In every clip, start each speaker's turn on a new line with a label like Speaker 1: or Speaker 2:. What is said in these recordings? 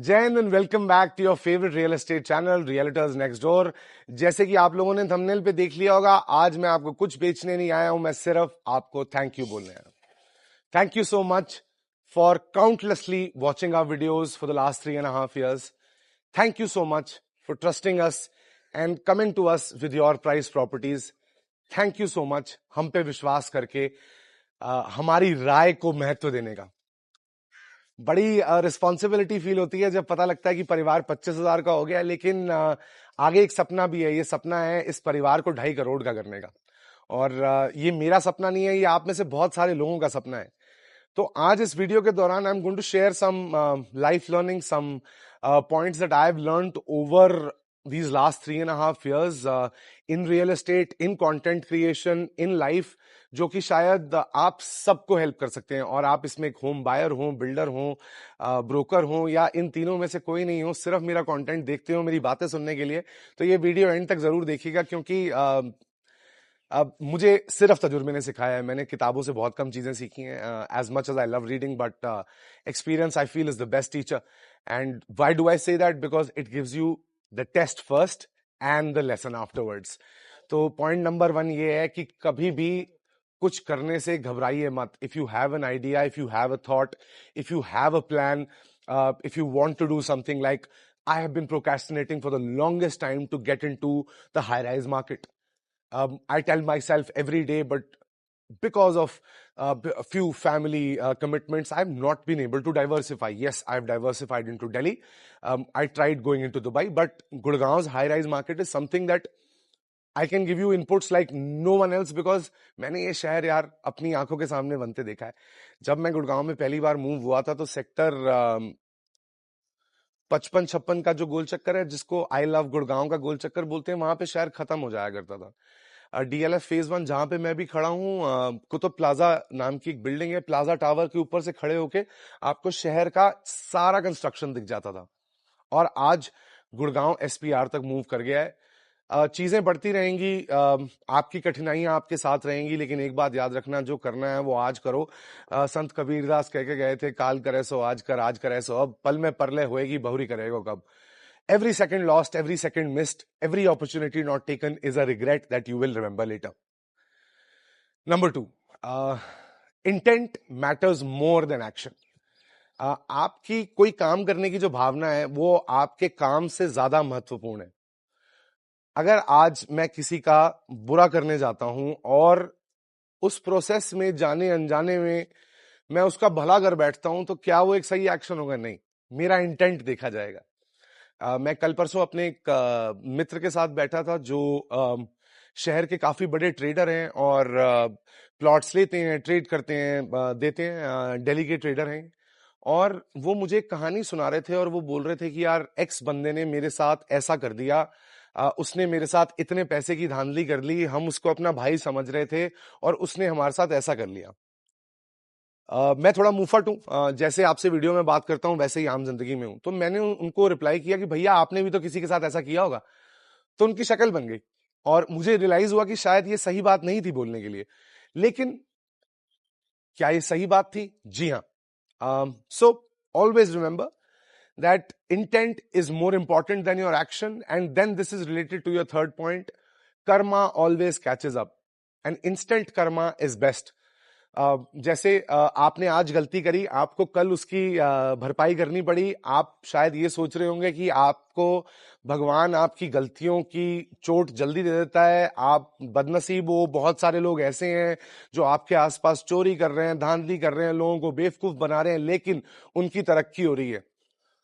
Speaker 1: जय Hind and welcome back to your favourite real estate channel realtors next door. जैसे कि आप लोगों ने थंबनेल पे देख लिया होगा, आज मैं आपको कुछ बेचने नहीं आया हूं, मैं सिर्फ आपको थैंक यू बोलने आया हूं। Thank you so much for countlessly watching our videos for the last 3.5 years. Thank you so much for trusting us and coming to us with your price properties. Thank you so much हम पे विश्वास करके हमारी राय को महत्व देने का। बड़ी रिस्पॉन्सिबिलिटी फील होती है जब पता लगता है कि परिवार 25,000 का हो गया, लेकिन आगे एक सपना भी है। ये सपना है इस परिवार को 2.5 करोड़ का करने का, और ये मेरा सपना नहीं है, ये आप में से बहुत सारे लोगों का सपना है। तो आज इस वीडियो के दौरान I am going to share some life learning, some points that I have learned over these last 3.5 years in real estate, in content creation, in life, जो कि शायद आप सबको हेल्प कर सकते हैं। और आप इसमें एक होम बायर हो, बिल्डर हो, ब्रोकर हो, या इन तीनों में से कोई नहीं हो, सिर्फ मेरा कंटेंट देखते हो मेरी बातें सुनने के लिए, तो ये वीडियो एंड तक जरूर देखिएगा। क्योंकि अब मुझे सिर्फ तजुर्बे ने सिखाया है, मैंने किताबों से बहुत कम चीजें सीखी हैं। As much as I love reading, but experience I feel is the best teacher. And why do I say that? Because it gives you the test first and the lesson afterwards. तो point number 1 ये है कि कभी भी कुछ करने से घबराइए मत। If you have an idea, if you have a thought, if you have a plan, if you want to do something, like I have been procrastinating for the longest time to get into the high rise market. I tell myself every day, but because of a few family commitments, I've not been able to diversify. Yes, I've diversified into Delhi. I tried going into Dubai, but Gurgaon's high-rise market is something that I can give you inputs like no one else, because मैंने ये शहर यार अपनी आंखों के सामने बनते देखा है। जब मैं गुड़गांव में पहली बार मूव हुआ था, तो सेक्टर 55-56 का जो गोल चक्कर है, जिसको आई लव गुड़गांव का गोल चक्कर बोलते हैं, वहां पे शहर खत्म हो जाया करता था। DLF फेज 1 जहां पे मैं भी खड़ा हूं, कुतुब प्लाजा नाम की एक बिल्डिंग है, प्लाजा टावर के ऊपर से खड़े होके आपको शहर का सारा कंस्ट्रक्शन दिख जाता था। और आज गुड़गांव SPR तक मूव कर गया है। चीजें बढ़ती रहेंगी, आपकी कठिनाइयां आपके साथ रहेंगी, लेकिन एक बात याद रखना, जो करना है वो आज करो। संत कबीरदास कह के गए थे, काल करे सो आज कर, आज करे सो अब, पल में परले होएगी बहुरी करेगो कब। Every second lost, every second missed, every opportunity not taken is a regret that you will remember later. Number 2, intent matters more than action. आपकी कोई काम करने की जो भावना है, वो आपके काम से ज्यादा महत्वपूर्ण है। अगर आज मैं किसी का बुरा करने जाता हूं और उस प्रोसेस में जाने अनजाने में मैं उसका भला कर बैठता हूं, तो क्या वो एक सही एक्शन होगा? नहीं, मेरा इंटेंट देखा जाएगा। मैं कल परसों अपने एक मित्र के साथ बैठा था, जो शहर के काफी बड़े ट्रेडर हैं और प्लॉट्स लेते हैं, ट्रेड करते हैं, देते हैं, दिल्ली के ट्रेडर हैं। और वो मुझे एक कहानी सुना रहे थे, और वो बोल रहे थे कि यार एक्स बंदे ने मेरे साथ ऐसा कर दिया, उसने मेरे साथ इतने पैसे की धांधली कर ली, हम उसको अपना भाई समझ रहे थे और उसने हमारे साथ ऐसा कर लिया। मैं थोड़ा मुंहफट हूं, जैसे आपसे वीडियो में बात करता हूं वैसे ही आम जिंदगी में हूं। तो मैंने उनको रिप्लाई किया कि भैया आपने भी तो किसी के साथ ऐसा किया होगा। तो उनकी शक्ल बन गई और मुझे रियलाइज हुआ कि शायद ये सही बात नहीं थी बोलने के लिए, लेकिन क्या ये सही बात थी? जी हाँ। सो always remember that intent is more important than your action. And then this is related to your third point. Karma always catches up, and instant karma is best. जैसे आपने आज गलती करी, आपको कल उसकी भरपाई करनी पड़ी। आप शायद ये सोच रहे होंगे कि आपको भगवान आपकी गलतियों की चोट जल्दी दे देता है, आप बदनसीब हो। बहुत सारे लोग ऐसे हैं जो आपके आसपास चोरी कर रहे हैं, धांधली कर रहे हैं, लोगों को बेवकूफ बना रहे हैं, लेकिन उनकी तरक्की हो रही है।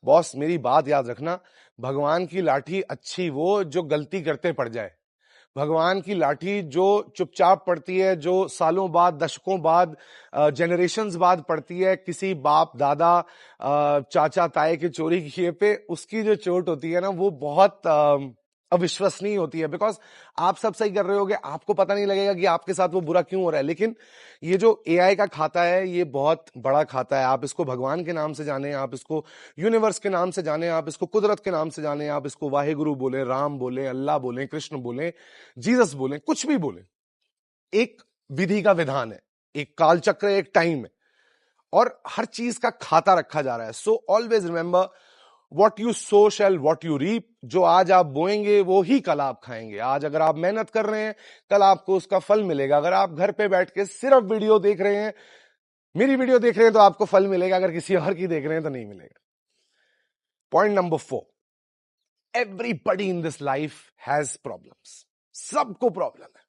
Speaker 1: बॉस मेरी बात याद रखना, भगवान की लाठी अच्छी वो जो गलती करते पड़ जाए। भगवान की लाठी जो चुपचाप पड़ती है, जो सालों बाद, दशकों बाद, जनरेशंस बाद पड़ती है, किसी बाप दादा चाचा ताए के चोरी किए पे, उसकी जो चोट होती है ना, वो बहुत अविश्वसनीय होती है। बिकॉज आप सब सही कर रहे होगे, आपको पता नहीं लगेगा कि आपके साथ वो बुरा क्यों हो रहा है। लेकिन ये जो AI का खाता है, ये बहुत बड़ा खाता है। आप इसको भगवान के नाम से जाने, आप इसको यूनिवर्स के नाम से जाने, आप इसको कुदरत के नाम से जाने, आप इसको वाहेगुरु बोले, राम बोले, अल्लाह बोले, कृष्ण बोले, जीसस बोले, कुछ भी बोले, एक विधि का विधान है, एक कालचक्र, एक टाइम है, और हर चीज का खाता रखा जा रहा है। So always remember, what you sow shall what you reap, जो आज आप बोएंगे वो ही कल आप खाएंगे। आज अगर आप मेहनत कर रहे हैं, कल आपको उसका फल मिलेगा। अगर आप घर पे बैठ के सिर्फ वीडियो देख रहे हैं, मेरी वीडियो देख रहे हैं, तो आपको फल मिलेगा, अगर किसी और की देख रहे हैं तो नहीं मिलेगा। Point number 4, everybody in this life has problems. सबको प्रॉब्लम है।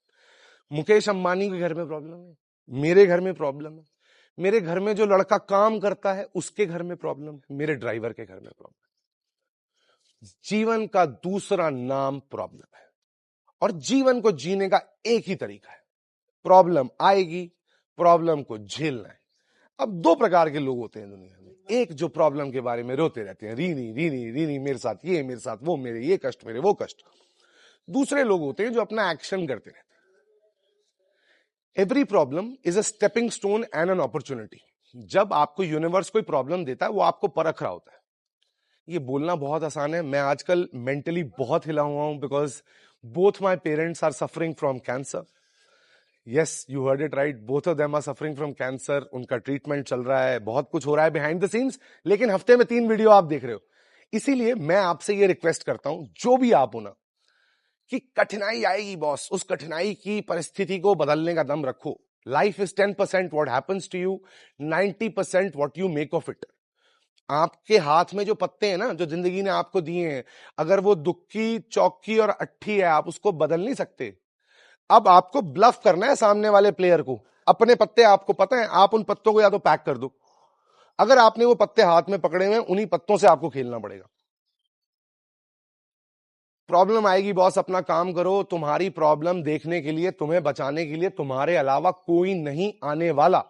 Speaker 1: मुकेश अंबानी के घर में प्रॉब्लम है, मेरे घर में प्रॉब्लम है, मेरे घर में जो लड़का काम करता है उसके घर में प्रॉब्लम है, मेरे ड्राइवर के घर में प्रॉब्लम है। जीवन का दूसरा नाम प्रॉब्लम है, और जीवन को जीने का एक ही तरीका है, प्रॉब्लम आएगी, प्रॉब्लम को झेलना है। अब 2 प्रकार के लोग होते हैं दुनिया में, एक जो प्रॉब्लम के बारे में रोते रहते हैं, रीनी रीनी रीनी, मेरे साथ ये, मेरे साथ वो, मेरे ये कष्ट, मेरे वो कष्ट। दूसरे लोग होते हैं जो अपना एक्शन करते रहते हैं। Every problem is a stepping stone and an opportunity. जब आपको यूनिवर्स कोई प्रॉब्लम देता है, वो आपको परख रहा होता है। ये बोलना बहुत आसान है, मैं आजकल मेंटली बहुत हिला हुआ हूं, because both my parents are suffering from cancer. Yes, you heard it right, both of them are suffering from cancer. उनका ट्रीटमेंट चल रहा है, बहुत कुछ हो रहा है बिहाइंड द सीन्स, लेकिन हफ्ते में 3 वीडियो आप देख रहे हो। इसीलिए मैं आपसे ये रिक्वेस्ट करता हूं, जो भी आप हो ना, कि कठिनाई आएगी बॉस, उस कठिनाई की परिस्थिति को बदलने का दम रखो। Life is 10% what happens to you, 90% what you make of it. आपके हाथ में जो पत्ते हैं ना, जो जिंदगी ने आपको दिए हैं, अगर वो दुक्की, चौकी और अट्ठी है, आप उसको बदल नहीं सकते। अब आपको ब्लफ करना है सामने वाले प्लेयर को। अपने पत्ते आपको पता है, आप उन पत्तों को या तो पैक कर दो। अगर आपने वो पत्ते हाथ में पकड़े हुए हैं, उन्हीं पत्तों से आपको खेलना पड़ेगा। प्रॉब्लम आएगी बॉस, अपना काम करो। तुम्हारी प्रॉब्लम देखने के लिए, तुम्हें बचाने के लिए तुम्हारे अलावा कोई नहीं आने वाला।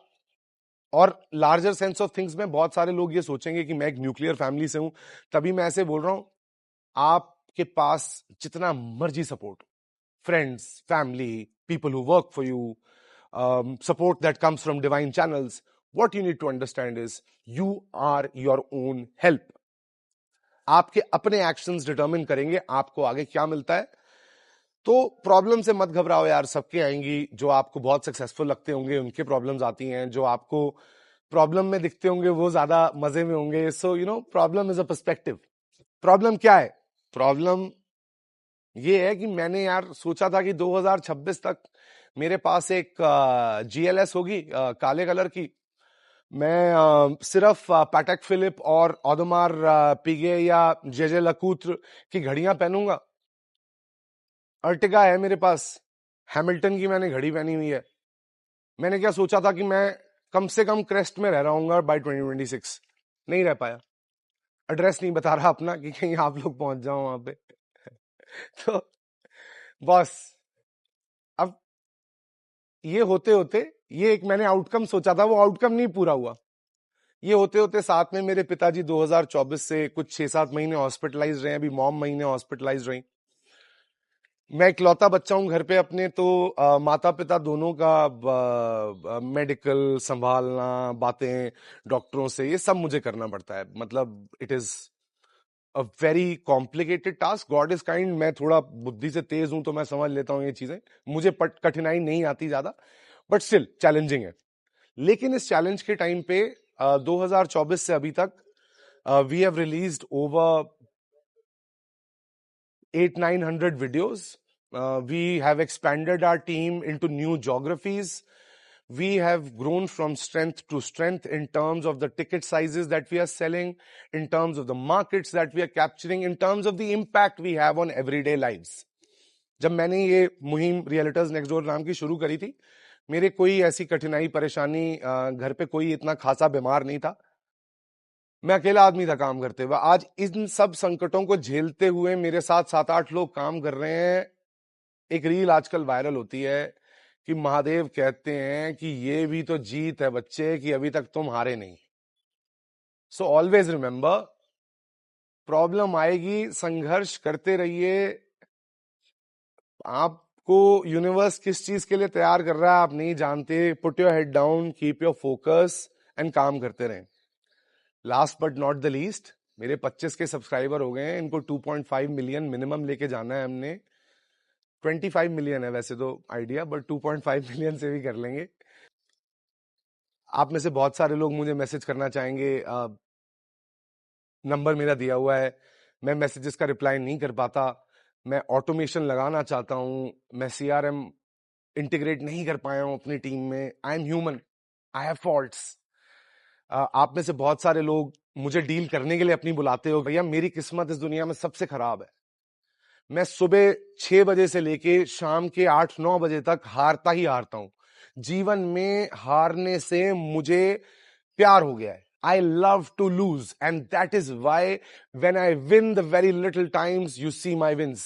Speaker 1: और लार्जर सेंस ऑफ थिंग्स में बहुत सारे लोग ये सोचेंगे कि मैं एक न्यूक्लियर फैमिली से हूं, तभी मैं ऐसे बोल रहा हूं। आपके पास जितना मर्जी support, friends, family, people who work for you, support that comes from divine channels, what you need to understand is you are your own help. आपके अपने एक्शंस डिटरमिन करेंगे आपको आगे क्या मिलता है। तो प्रॉब्लम से मत घबराओ यार, सबके आएंगी। जो आपको बहुत सक्सेसफुल लगते होंगे उनके प्रॉब्लम्स आती हैं, जो आपको प्रॉब्लम में दिखते होंगे वो ज्यादा मजे में होंगे। So you know, problem is a perspective. Problem क्या है? प्रॉब्लम ये है कि मैंने यार सोचा था कि 2026 तक मेरे पास एक GLS होगी, काले कलर की। मैं सिर्फ पैटेक फिलिप और ऑडोमार पिगे या जेजे लकूत्र की घड़ियां पहनूंगा। अर्टिगा है मेरे पास, हैमिल्टन की मैंने घड़ी पहनी हुई है। मैंने क्या सोचा था कि मैं कम से कम क्रेस्ट में रह रहूंगा बाय 2026, नहीं रह पाया। एड्रेस नहीं बता रहा अपना कि कहीं आप लोग पहुंच जाओ वहां पे। तो बॉस, अब ये होते होते, ये एक मैंने आउटकम सोचा था, वो आउटकम नहीं पूरा हुआ। ये होते होते साथ में मेरे पिताजी 2024 से कुछ 6-7 महीने हॉस्पिटलाइज रहे हैं। अभी मॉम महीने हॉस्पिटलाइज रही। मैं इकलौता बच्चा हूं घर पे अपने, तो माता पिता दोनों का मेडिकल संभालना, बातें डॉक्टरों से, ये सब मुझे करना पड़ता है। मतलब it is a very complicated task. God is kind, मैं थोड़ा बुद्धि से तेज हूं तो मैं समझ लेता हूं ये चीजें। मुझे कठिनाई नहीं आती ज्यादा, बट स्टिल चैलेंजिंग है। लेकिन इस चैलेंज के टाइम पे 2024 से अभी तक we have released over 800-900 videos. We have expanded our team into new geographies. We have grown from strength to strength in terms of the ticket sizes that we are selling, in terms of the markets that we are capturing, in terms of the impact we have on everyday lives. जब मैंने ये मुहिम रियलिटर्स next door नाम की शुरू करी थी, मेरे कोई ऐसी कठिनाई परेशानी, घर पे कोई इतना खासा बीमार नहीं था। मैं अकेला आदमी था काम करते हुए। आज इन सब संकटों को झेलते हुए मेरे साथ 7-8 लोग काम कर रहे हैं। एक रील आजकल वायरल होती है कि महादेव कहते हैं कि ये भी तो जीत है बच्चे, कि अभी तक तुम हारे नहीं। सो ऑलवेज रिमेंबर, प्रॉब्लम आएगी, संघर्ष करते रहिए। आपको यूनिवर्स किस चीज के लिए तैयार कर रहा है आप नहीं जानते। Put your head down, keep your focus and काम करते रहें। Last but not the least, मेरे 25 के सब्सक्राइबर हो गए हैं, इनको 2.5 मिलियन मिनिमम लेके जाना है हमने। 25 मिलियन है वैसे तो आइडिया, बट 2.5 मिलियन से भी कर लेंगे। आप में से बहुत सारे लोग मुझे मैसेज करना चाहेंगे, नंबर मेरा दिया हुआ है, मैं मैसेजेस का रिप्लाई नहीं कर पाता, मैं ऑटोमेशन लगाना चाहता हूं, मैं सीआरएम इंटीग्रेट नहीं कर पाया हूं अपनी टीम में। I am human, I have faults. आप में से बहुत सारे लोग मुझे डील करने के लिए अपनी बुलाते हो। भैया मेरी किस्मत इस दुनिया में सबसे खराब है। मैं सुबह 6 बजे से लेके शाम के 8-9 बजे तक हारता ही हारता हूं। जीवन में हारने से मुझे प्यार हो गया है। I love to lose, and that is why when I win the very little times you see my wins.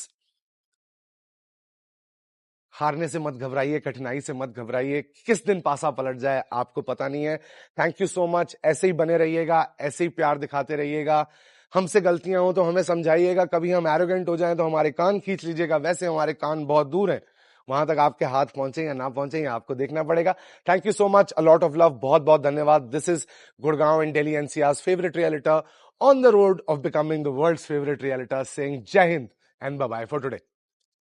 Speaker 1: हारने से मत घबराइए, कठिनाई से मत घबराइए, किस दिन पासा पलट जाए आपको पता नहीं है। थैंक यू सो मच, ऐसे ही बने रहिएगा, ऐसे ही प्यार दिखाते रहिएगा। हमसे गलतियां हो तो हमें समझाइएगा, कभी हम एरोगेंट हो जाएं तो हमारे कान खींच लीजिएगा। वैसे हमारे कान बहुत दूर हैं, वहां तक आपके हाथ पहुंचे या ना पहुंचे या आपको देखना पड़ेगा। Thank you so much, a lot of love, बहुत बहुत धन्यवाद। This is Gurgaon and Delhi NCR's favourite realtor on the road of becoming the world's favourite realtor, saying Jai Hind and bye bye for today.